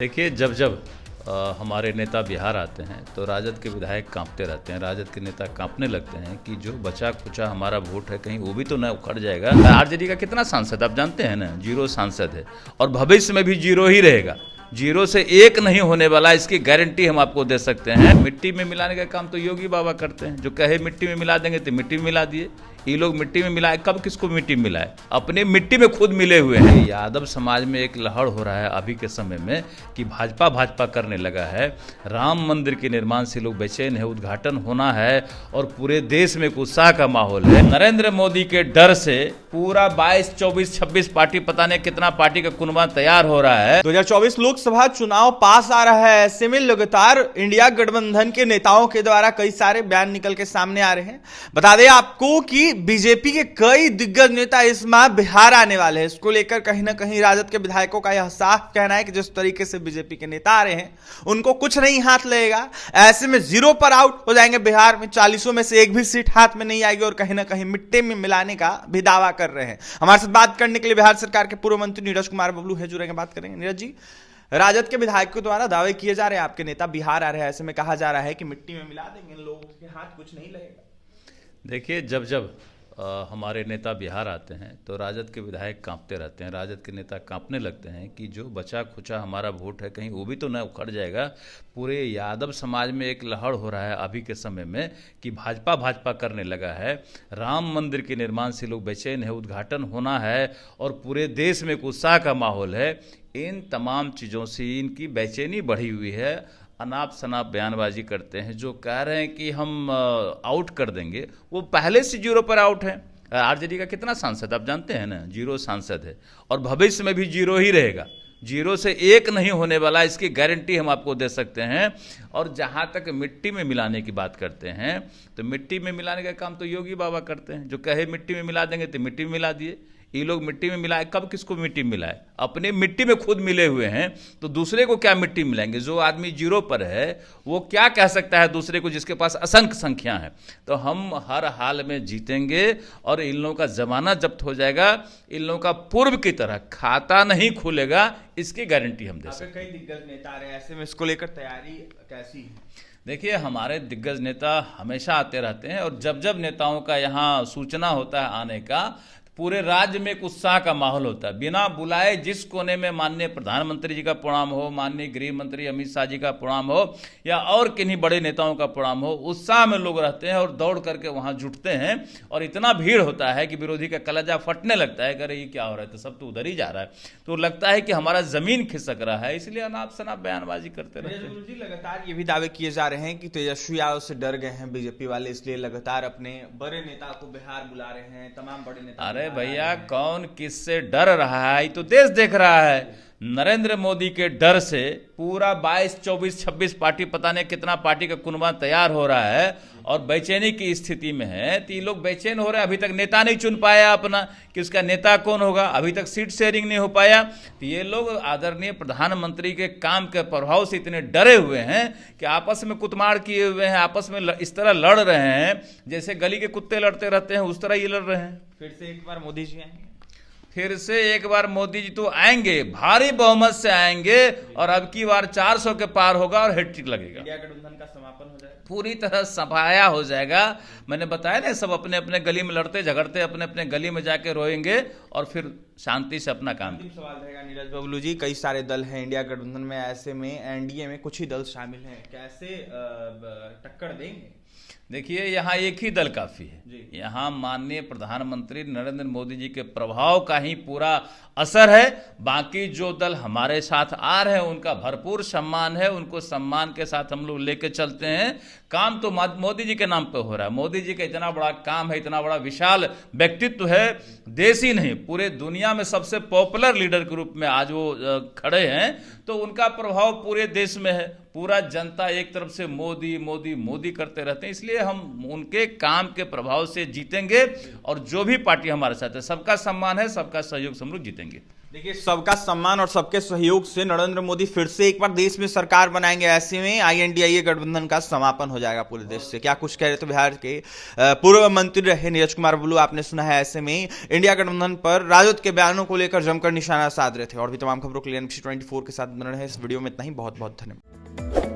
देखिए जब जब हमारे नेता बिहार आते हैं तो राजद के विधायक कांपते रहते हैं। राजद के नेता कांपने लगते हैं कि जो बचा खुचा हमारा वोट है कहीं वो भी तो न उखड़ जाएगा। आरजेडी का कितना सांसद आप जानते हैं ना, 0 सांसद है और भविष्य में भी 0 ही रहेगा। 0 से 1 नहीं होने वाला, इसकी गारंटी हम आपको दे सकते हैं। मिट्टी में मिलाने का काम तो योगी बाबा करते हैं, जो कहे मिट्टी में मिला देंगे तो मिट्टी में मिला दिए। ये लोग मिट्टी में मिलाए, कब किसको मिट्टी में मिलाए? अपने मिट्टी में खुद मिले हुए हैं। यादव समाज में एक लहर हो रहा है अभी के समय में कि भाजपा करने लगा है। राम मंदिर के निर्माण से लोग बेचैन है, उद्घाटन होना है और पूरे देश में एक उत्साह का माहौल है। नरेंद्र मोदी के डर से पूरा 22, 24, 26 पार्टी, पता नहीं कितना पार्टी का कुनबा तैयार हो रहा है। 2024 लोकसभा चुनाव पास आ रहा है, ऐसे में लगातार इंडिया गठबंधन के नेताओं के द्वारा कई सारे बयान निकल के सामने आ रहे हैं। बता दें आपको कि बीजेपी के कई दिग्गज नेता इस माह बिहार आने वाले हैं। इसको लेकर कहीं ना कहीं राजद के विधायकों का यह साफ कहना है कि जिस तरीके से बीजेपी के नेता आ रहे हैं उनको कुछ नहीं हाथ लगेगा। ऐसे में 0 पर आउट हो जाएंगे। बिहार में 40 में से एक भी सीट हाथ में नहीं आएगी और कहीं ना कहीं मिट्टी में मिलाने का भी दावा कर रहे हैं। हमारे साथ बात करने के लिए बिहार सरकार के पूर्व मंत्री नीरज कुमार बबलू है, जुड़ेंगे, बात करेंगे। नीरज जी, राजद के विधायकों द्वारा दावे किए जा रहे हैं आपके नेता बिहार आ रहे हैं, ऐसे में कहा जा रहा है कि मिट्टी में मिला देंगे, इन लोगों के हाथ कुछ नहीं लगेगा। देखिए जब जब हमारे नेता बिहार आते हैं तो राजद के विधायक कांपते रहते हैं। राजद के नेता कांपने लगते हैं कि जो बचा खुचा हमारा वोट है कहीं वो भी तो न उखड़ जाएगा। पूरे यादव समाज में एक लहर हो रहा है अभी के समय में कि भाजपा करने लगा है। राम मंदिर के निर्माण से लोग बेचैन है, उद्घाटन होना है और पूरे देश में एक उत्साह का माहौल है। इन तमाम चीज़ों से इनकी बेचैनी बढ़ी हुई है। अनाप शनाप बयानबाजी करते हैं, जो कह रहे हैं कि हम आउट कर देंगे, वो पहले से 0 पर आउट है। आरजेडी का कितना सांसद आप जानते हैं ना, 0 सांसद है और भविष्य में भी 0 ही रहेगा। 0 से 1 नहीं होने वाला, इसकी गारंटी हम आपको दे सकते हैं। और जहाँ तक मिट्टी में मिलाने की बात करते हैं तो मिट्टी में मिलाने का काम तो योगी बाबा करते हैं, जो कहे मिट्टी में मिला देंगे तो मिट्टी में मिला दिए। ये लोग मिट्टी में मिलाए, कब किसको मिट्टी में मिलाए? अपने मिट्टी में खुद मिले हुए हैं तो दूसरे को क्या मिट्टी में मिलाएंगे? जो आदमी 0 पर है वो क्या कह सकता है दूसरे को, जिसके पास असंख्य संख्या है? तो हम हर हाल में जीतेंगे और इन लोगों का जमाना जब्त हो जाएगा। इन लोगों का पूर्व की तरह खाता नहीं खुलेगा, इसकी गारंटी हम दे सकते हैं। कई दिग्गज नेता आ रहे हैं, ऐसे में इसको लेकर तैयारी कैसी है? देखिए हमारे दिग्गज नेता हमेशा आते रहते हैं और जब जब नेताओं का यहाँ सूचना होता है आने का, पूरे राज्य में एक उत्साह का माहौल होता है। बिना बुलाए जिस कोने में माननीय प्रधानमंत्री जी का प्रोग्राम हो, माननीय गृह मंत्री अमित शाह जी का प्रोग्राम हो या और किन्हीं बड़े नेताओं का प्रोग्राम हो, उत्साह में लोग रहते हैं और दौड़ करके वहां जुटते हैं और इतना भीड़ होता है कि विरोधी का कलेजा फटने लगता है। अरे ये क्या हो रहा है, तो सब तो उधर ही जा रहा है, तो लगता है कि हमारा जमीन खिसक रहा है, इसलिए अनाप शनाप बयानबाजी करते रहते हैं। लगातार ये भी दावे किए जा रहे हैं कि तेजस्वी यादव से डर गए हैं बीजेपी वाले, इसलिए लगातार अपने बड़े नेता को बिहार बुला रहे हैं, तमाम बड़े नेता। अरे भैया, कौन किससे डर रहा है ये तो देश देख रहा है। नरेंद्र मोदी के डर से पूरा 22, 24, 26 पार्टी, पता नहीं कितना पार्टी का कुनबा तैयार हो रहा है और बेचैनी की स्थिति में है। तो ये लोग बेचैन हो रहे हैं, अभी तक नेता नहीं चुन पाया अपना कि उसका नेता कौन होगा, अभी तक सीट शेयरिंग नहीं हो पाया। तो ये लोग आदरणीय प्रधानमंत्री के काम के प्रभाव से इतने डरे हुए हैं कि आपस में कुतमाड़ किए हुए हैं, आपस में इस तरह लड़ रहे हैं जैसे गली के कुत्ते लड़ते रहते हैं, उस तरह ये लड़ रहे हैं। फिर से एक बार मोदी जी आएंगे, फिर से एक बार मोदी जी तो आएंगे, भारी बहुमत से आएंगे और अब की बार 400 के पार होगा और हैट्रिक लगेगा। इंडिया गठबंधन का समापन हो जाएगा, पूरी तरह सफाया हो जाएगा। मैंने बताया ना, सब अपने अपने गली में लड़ते झगड़ते अपने अपने गली में जाके रोएंगे और फिर शांति से अपना काम। अंतिम सवाल रहेगा नीरज बबलू जी, कई सारे दल हैं इंडिया गठबंधन में, ऐसे में एनडीए में कुछ ही दल शामिल हैं, कैसे टक्कर देंगे? देखिए यहाँ एक ही दल काफी है। यहाँ माननीय प्रधानमंत्री नरेंद्र मोदी जी के प्रभाव का ही पूरा असर है। बाकी जो दल हमारे साथ आ रहे हैं उनका भरपूर सम्मान है, उनको सम्मान के साथ हम लोग लेके चलते हैं। काम तो मोदी जी के नाम पे हो रहा है। मोदी जी का इतना बड़ा काम है, इतना बड़ा विशाल व्यक्तित्व है, देश ही नहीं पूरे दुनिया में सबसे पॉपुलर लीडर के रूप में आज वो खड़े हैं, तो उनका प्रभाव पूरे देश में है। पूरा जनता एक तरफ से मोदी मोदी मोदी करते रहते हैं, इसलिए हम उनके काम के प्रभाव से जीतेंगे और जो भी पार्टी हमारे साथ है सबका सम्मान है, सबका सहयोग से हम लोग जीतेंगे। देखिए, सबका सम्मान और सबके सहयोग से नरेंद्र मोदी फिर से एक बार देश में सरकार बनाएंगे। ऐसे में INDIA गठबंधन का समापन हो जाएगा पूरे देश से। क्या कुछ कह रहे थे बिहार के पूर्व मंत्री रहे नीरज कुमार बुल्लू, आपने सुना है। ऐसे में इंडिया गठबंधन पर राजद के बयानों को लेकर जमकर निशाना साध रहे थे। और भी तमाम खबरों के लिए NBC 24 के साथ बने रहे। इस वीडियो में इतना ही। बहुत बहुत धन्यवाद।